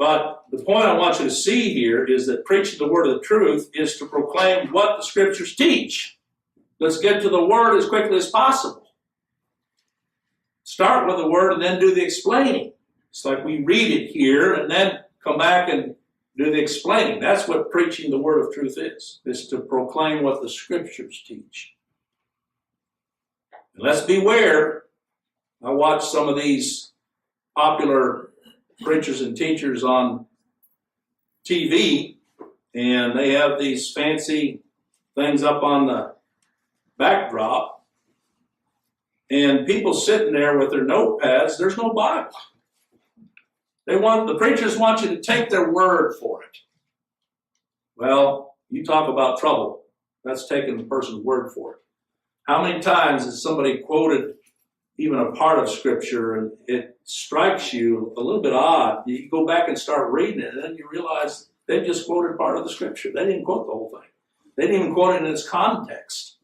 But the point I want you to see here is that preaching the word of the truth is to proclaim what the scriptures teach. Let's get to the word as quickly as possible. Start with the word and then do the explaining. It's like we read it here and then come back and do the explaining. That's what preaching the word of truth is to proclaim what the scriptures teach. And let's beware. I watch some of these popular preachers and teachers on TV, and they have these fancy things up on the backdrop, and people sitting there with their notepads. There's no Bible. The preachers want you to take their word for it. Well, you talk about trouble. That's taking the person's word for it. How many times has somebody quoted even a part of Scripture and it strikes you a little bit odd? You go back and start reading it, and then you realize they just quoted part of the Scripture. They didn't quote the whole thing. They didn't even quote it in its context.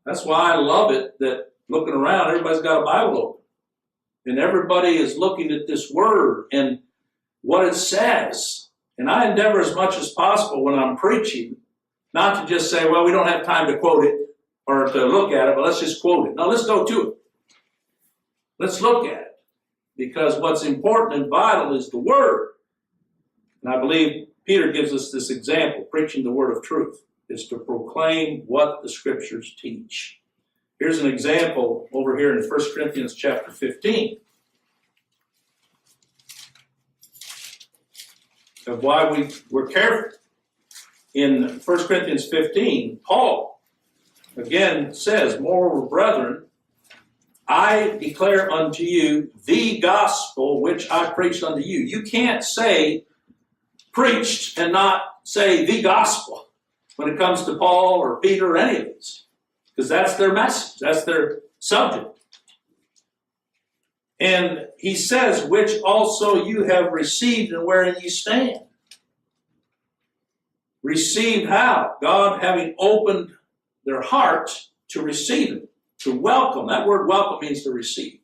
That's why I love it that looking around, everybody's got a Bible open. And everybody is looking at this word and what it says. And I endeavor as much as possible when I'm preaching, not to just say, well, we don't have time to quote it or to look at it, but let's just quote it. No, let's go to it. Let's look at it. Because what's important and vital is the word. And I believe Peter gives us this example. Preaching the word of truth is to proclaim what the scriptures teach. Here's an example over here in 1 Corinthians chapter 15 of why we're careful. In 1 Corinthians 15, Paul again says, moreover, brethren, I declare unto you the gospel which I preached unto you. You can't say preached and not say the gospel when it comes to Paul or Peter or any of these. Because that's their message. That's their subject. And he says, which also you have received and wherein you stand. Received how? God having opened their hearts to receive it, to welcome. That word welcome means to receive.